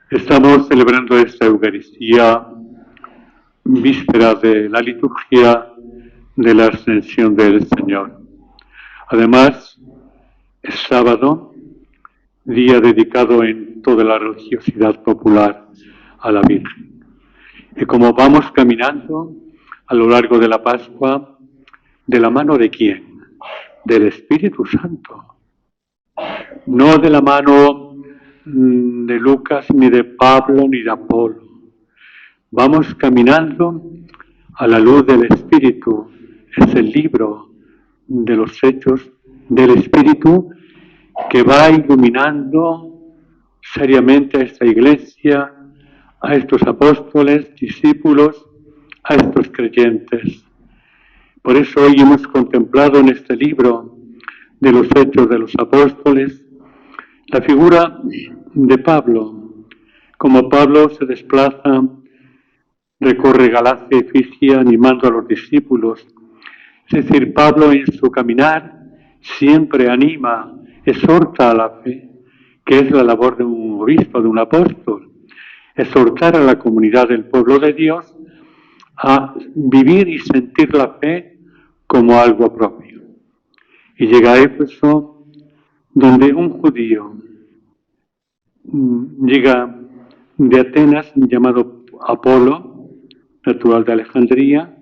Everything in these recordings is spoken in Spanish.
Estamos celebrando esta Eucaristía, víspera de la liturgia de la Ascensión del Señor. Además, es sábado, día dedicado en toda la religiosidad popular a la Virgen. Y como vamos caminando a lo largo de la Pascua, ¿de la mano de quién? Del Espíritu Santo. No de la mano de Lucas, ni de Pablo, ni de Apolo. Vamos caminando a la luz del Espíritu. Es el libro de los hechos del Espíritu que va iluminando seriamente a esta iglesia, a estos apóstoles, discípulos, a estos creyentes. Por eso hoy hemos contemplado en este libro de los hechos de los apóstoles la figura de Pablo. Como Pablo se desplaza, recorre Galacia y Frigia animando a los discípulos. Es decir, Pablo en su caminar siempre anima, exhorta a la fe, que es la labor de un obispo, de un apóstol. Exhortar a la comunidad del pueblo de Dios a vivir y sentir la fe como algo propio. Y llega a Éfeso, donde un judío llega de Atenas, llamado Apolo, natural de Alejandría,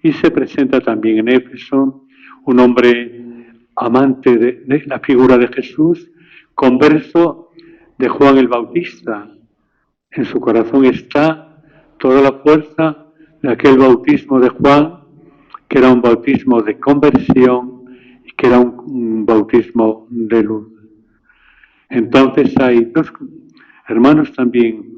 y se presenta también en Éfeso, un hombre amante de la figura de Jesús, converso de Juan el Bautista. En su corazón está toda la fuerza de aquel bautismo de Juan, que era un bautismo de conversión y que era un bautismo de luz. Entonces hay dos hermanos también,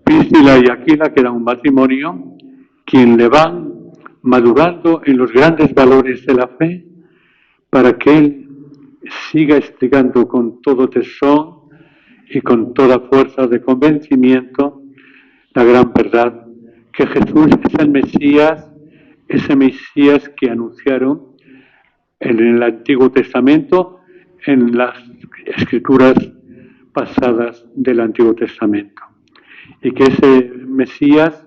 Priscila y Aquila, que era un matrimonio, quien le van madurando en los grandes valores de la fe para que él siga explicando con todo tesón y con toda fuerza de convencimiento la gran verdad, que Jesús es el Mesías, ese Mesías que anunciaron en el Antiguo Testamento, en las escrituras pasadas del Antiguo Testamento. Y que ese Mesías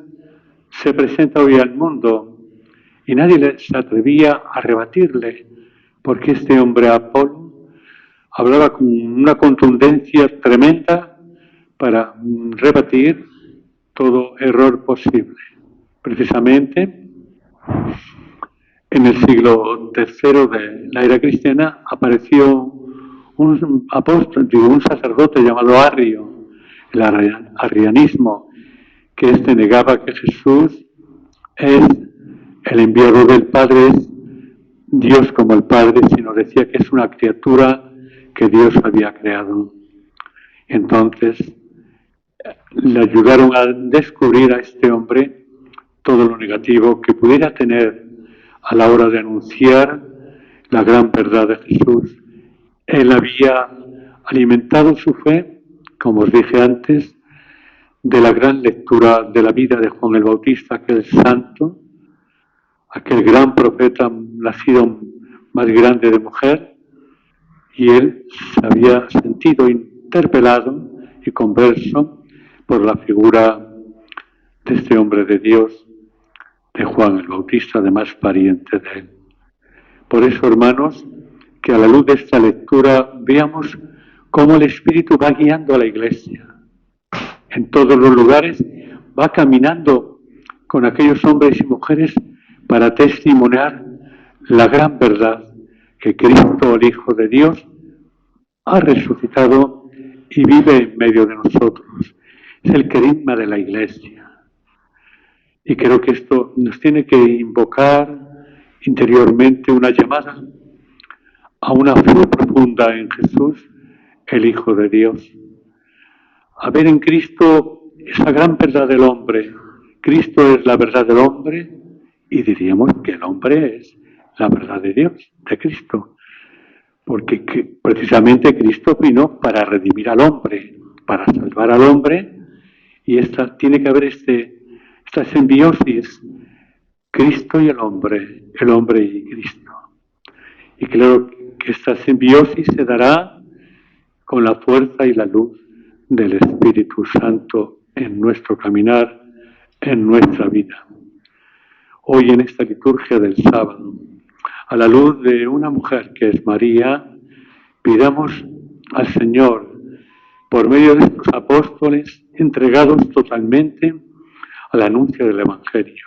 se presenta hoy al mundo y nadie se atrevía a rebatirle, porque este hombre Apolo hablaba con una contundencia tremenda para rebatir todo error posible. Precisamente en el siglo III de la era cristiana apareció un apóstol, un sacerdote llamado Arrio, el arrianismo, que negaba que Jesús es el enviado del Padre, es Dios como el Padre, sino decía que es una criatura que Dios había creado. Entonces le ayudaron a descubrir a este hombre todo lo negativo que pudiera tener a la hora de anunciar la gran verdad de Jesús. Él había alimentado su fe, como os dije antes, de la gran lectura de la vida de Juan el Bautista, aquel santo, aquel gran profeta nacido más grande de mujer, y él se había sentido interpelado y converso por la figura de este hombre de Dios, de Juan el Bautista, además pariente de él. Por eso, hermanos, que a la luz de esta lectura veamos cómo el Espíritu va guiando a la Iglesia. En todos los lugares va caminando con aquellos hombres y mujeres para testimoniar la gran verdad que Cristo, el Hijo de Dios, ha resucitado y vive en medio de nosotros. Es el carisma de la Iglesia. Y creo que esto nos tiene que invocar interiormente una llamada a una fe profunda en Jesús, el Hijo de Dios. A ver en Cristo esa gran verdad del hombre. Cristo es la verdad del hombre y diríamos que el hombre es la verdad de Dios, de Cristo. Porque precisamente Cristo vino para redimir al hombre, para salvar al hombre, y tiene que haber esta simbiosis, Cristo y el hombre y Cristo. Y claro, que esta simbiosis se dará con la fuerza y la luz del Espíritu Santo en nuestro caminar, en nuestra vida. Hoy en esta liturgia del sábado, a la luz de una mujer que es María, pidamos al Señor, por medio de estos apóstoles, entregados totalmente al anuncio del Evangelio,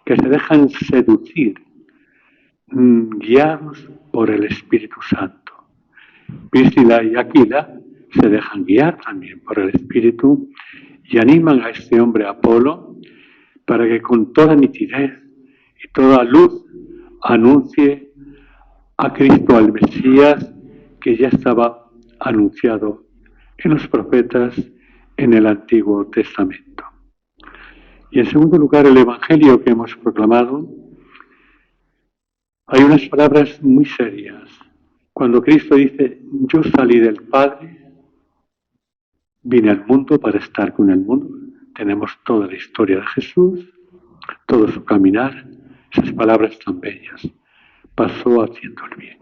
que se dejan seducir, guiados por el Espíritu Santo. Priscila y Aquila se dejan guiar también por el Espíritu y animan a este hombre Apolo para que con toda nitidez y toda luz anuncie a Cristo, al Mesías, que ya estaba anunciado en los profetas en el Antiguo Testamento. Y en segundo lugar, el Evangelio que hemos proclamado, hay unas palabras muy serias. Cuando Cristo dice, yo salí del Padre, vine al mundo para estar con el mundo. Tenemos toda la historia de Jesús, todo su caminar, esas palabras tan bellas. Pasó haciendo el bien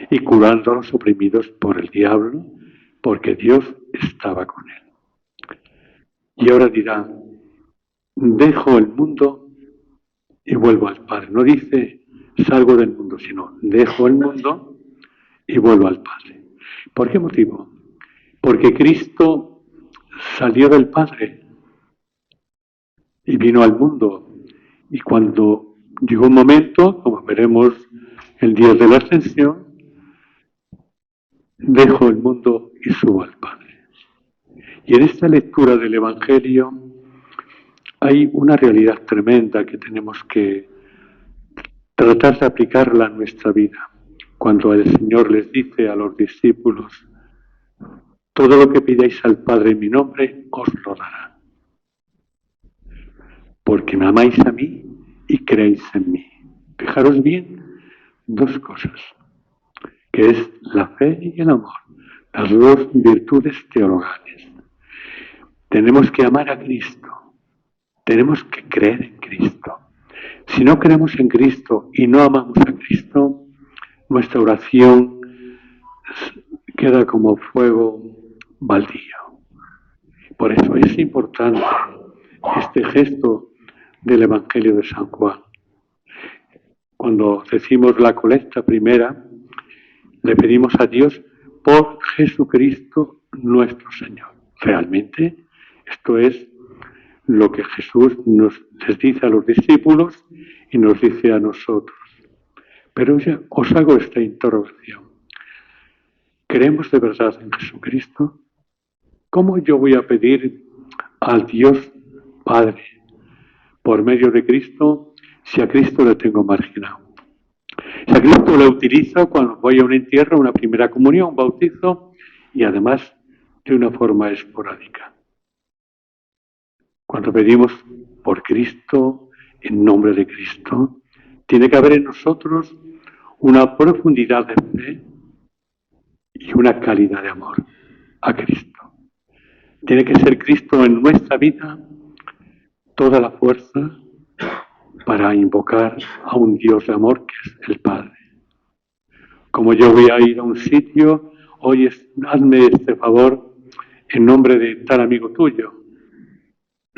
y curando a los oprimidos por el diablo, porque Dios estaba con él. Y ahora dirá, dejo el mundo y vuelvo al Padre. No dice, salgo del mundo, sino dejo el mundo y vuelvo al Padre. ¿Por qué motivo? Porque Cristo salió del Padre y vino al mundo. Y cuando llegó un momento, como veremos el día de la ascensión, dejo el mundo y subo al Padre. Y en esta lectura del Evangelio hay una realidad tremenda que tenemos que tratar de aplicarla a nuestra vida. Cuando el Señor les dice a los discípulos, todo lo que pidáis al Padre en mi nombre, os lo dará. Porque me amáis a mí y creéis en mí. Fijaros bien, dos cosas, que es la fe y el amor, las dos virtudes teologales. Tenemos que amar a Cristo, tenemos que creer en Cristo. Si no creemos en Cristo y no amamos a Cristo, nuestra oración queda como fuego baldío. Por eso es importante este gesto del Evangelio de San Juan. Cuando decimos la colecta primera, le pedimos a Dios por Jesucristo nuestro Señor. Realmente, esto es lo que Jesús les dice a los discípulos y nos dice a nosotros. Pero ya os hago esta interrogación. ¿Creemos de verdad en Jesucristo? ¿Cómo yo voy a pedir al Dios Padre por medio de Cristo si a Cristo le tengo marginado? Si a Cristo le utilizo cuando voy a un entierro, una primera comunión, un bautizo y además de una forma esporádica. Cuando pedimos por Cristo, en nombre de Cristo, tiene que haber en nosotros una profundidad de fe y una calidad de amor a Cristo. Tiene que ser Cristo en nuestra vida toda la fuerza para invocar a un Dios de amor que es el Padre. Como yo voy a ir a un sitio, oye, hazme este favor en nombre de tal amigo tuyo.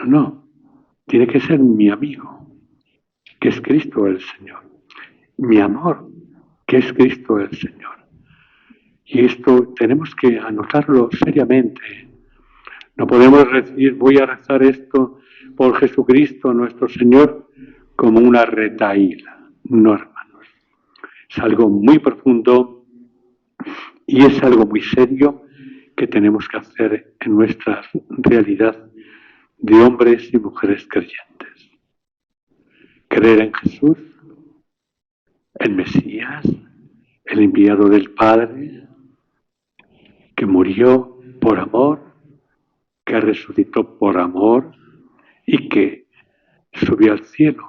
No, tiene que ser mi amigo, que es Cristo el Señor. Mi amor, que es Cristo el Señor. Y esto tenemos que anotarlo seriamente. No podemos decir, voy a rezar esto por Jesucristo nuestro Señor, como una retahíla. No, hermanos. Es algo muy profundo y es algo muy serio que tenemos que hacer en nuestra realidad de hombres y mujeres creyentes. Creer en Jesús, el Mesías, el enviado del Padre, que murió por amor, que resucitó por amor y que subió al cielo.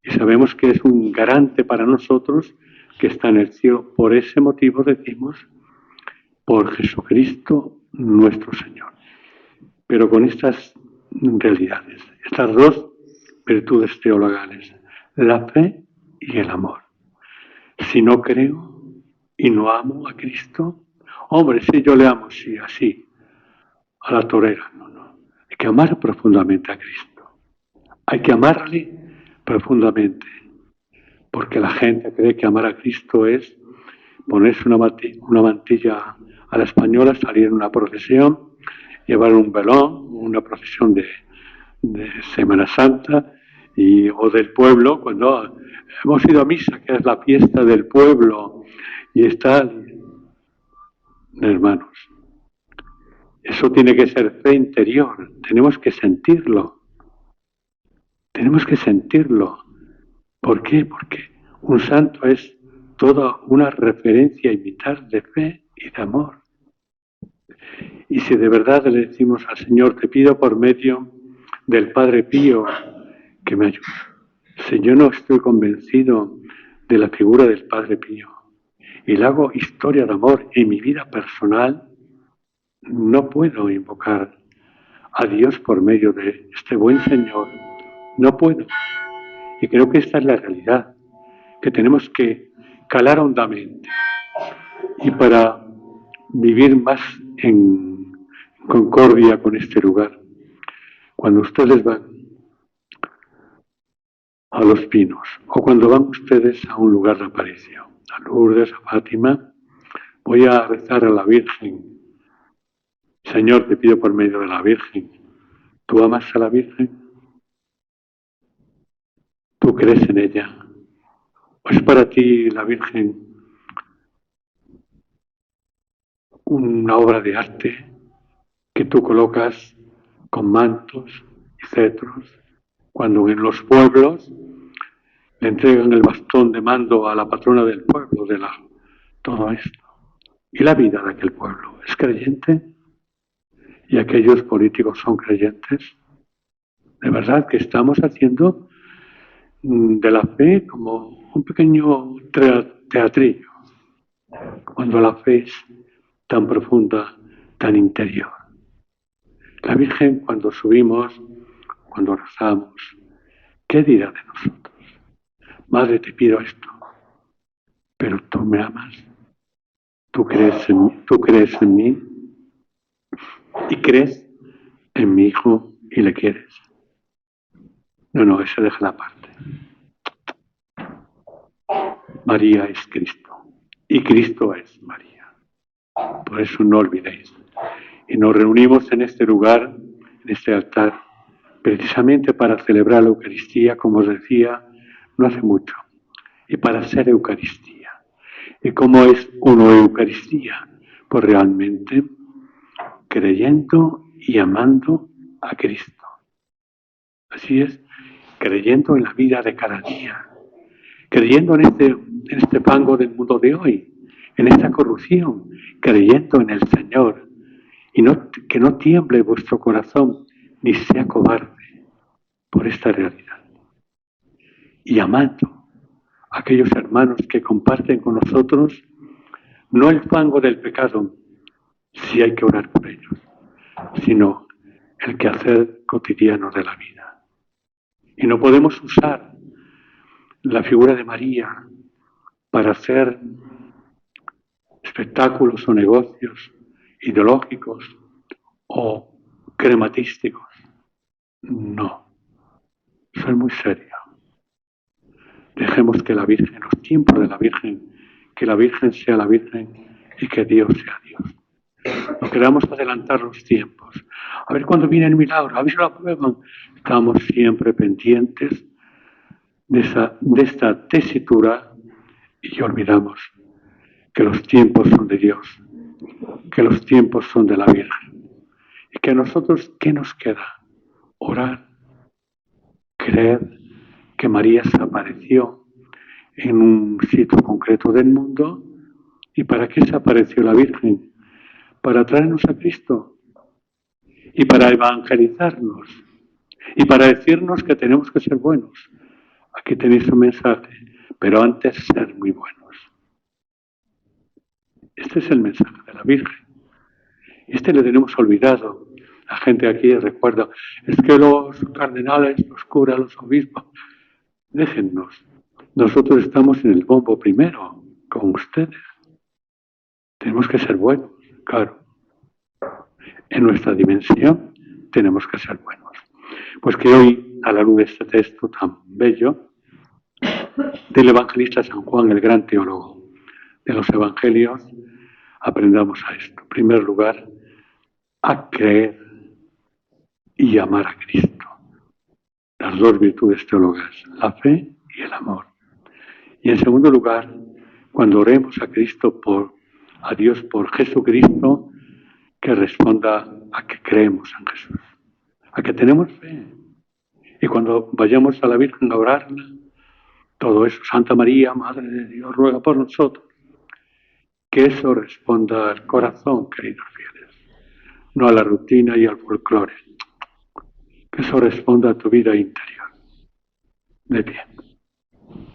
Y sabemos que es un garante para nosotros que está en el cielo. Por ese motivo decimos, por Jesucristo nuestro Señor. Pero con estas realidades, estas dos virtudes teologales, la fe y el amor. Si no creo, y no amo a Cristo. Hombre, sí, yo le amo, sí, así, a la torera. No, no. Hay que amar profundamente a Cristo. Hay que amarle profundamente. Porque la gente cree que amar a Cristo es ponerse una mantilla a la española, salir en una procesión, llevar un velón, una procesión de Semana Santa o del pueblo, cuando hemos ido a misa, que es la fiesta del pueblo, y está, hermanos, eso tiene que ser fe interior, tenemos que sentirlo. Tenemos que sentirlo. ¿Por qué? Porque un santo es toda una referencia a imitar de fe y de amor. Y si de verdad le decimos al Señor, te pido por medio del Padre Pío que me ayude. Si yo no estoy convencido de la figura del Padre Pío y le hago historia de amor en mi vida personal, no puedo invocar a Dios por medio de este buen Señor. No puedo. Y creo que esta es la realidad, que tenemos que calar hondamente. Y para vivir más en concordia con este lugar, cuando ustedes van a Los Pinos o cuando van ustedes a un lugar de aparición, a Lourdes, a Fátima, voy a rezar a la Virgen. Señor, te pido por medio de la Virgen. ¿Tú amas a la Virgen? ¿Tú crees en ella? ¿O es para ti la Virgen una obra de arte que tú colocas con mantos y cetros, cuando en los pueblos le entregan el bastón de mando a la patrona del pueblo, todo esto? ¿Y la vida de aquel pueblo es creyente? ¿Y aquellos políticos son creyentes? De verdad que estamos haciendo de la fe como un pequeño teatrillo, cuando la fe es tan profunda, tan interior. La Virgen, cuando subimos, cuando rezamos, ¿qué dirá de nosotros? Madre, te pido esto, pero tú me amas, tú crees en mí y crees en mi hijo y le quieres. No, eso deja la parte. María es Cristo y Cristo es María. Por eso no olvidéis. Y nos reunimos en este lugar, en este altar, precisamente para celebrar la Eucaristía, como os decía, no hace mucho, y para ser Eucaristía. ¿Y cómo es una Eucaristía? Pues realmente creyendo y amando a Cristo. Así es, creyendo en la vida de cada día, creyendo en este fango del mundo de hoy, en esta corrupción, creyendo en el Señor, y que no tiemble vuestro corazón, ni sea cobarde por esta realidad. Y amando a aquellos hermanos que comparten con nosotros, no el fango del pecado, si hay que orar por ellos, sino el quehacer cotidiano de la vida. Y no podemos usar la figura de María para hacer espectáculos o negocios ideológicos o crematísticos. No, soy muy serio. Dejemos que la Virgen, los tiempos de la Virgen, que la Virgen sea la Virgen y que Dios sea Dios. No queramos adelantar los tiempos. A ver cuándo viene el milagro, a ver si lo aprueban. Estamos siempre pendientes de esta tesitura y olvidamos que los tiempos son de Dios, que los tiempos son de la Virgen. Y que a nosotros, ¿qué nos queda? Orar, creer que María se apareció en un sitio concreto del mundo. ¿Y para qué se apareció la Virgen? Para traernos a Cristo y para evangelizarnos y para decirnos que tenemos que ser buenos. Aquí tenéis un mensaje, pero antes ser muy buenos. Este es el mensaje de la Virgen. Este le tenemos olvidado. La gente aquí recuerda, es que los cardenales, los curas, los obispos, déjennos. Nosotros estamos en el bombo primero, con ustedes. Tenemos que ser buenos, claro. En nuestra dimensión tenemos que ser buenos. Pues que hoy, a la luz de este texto tan bello, del evangelista San Juan, el gran teólogo de los evangelios, aprendamos a esto. En primer lugar, a creer y amar a Cristo. Las dos virtudes teológicas, la fe y el amor. Y en segundo lugar, cuando oremos a Cristo a Dios por Jesucristo, que responda a que creemos en Jesús, a que tenemos fe. Y cuando vayamos a la Virgen a orarla, todo eso, Santa María, Madre de Dios, ruega por nosotros. Que eso responda al corazón, queridos fieles, no a la rutina y al folclore. Que eso responda a tu vida interior. De pie.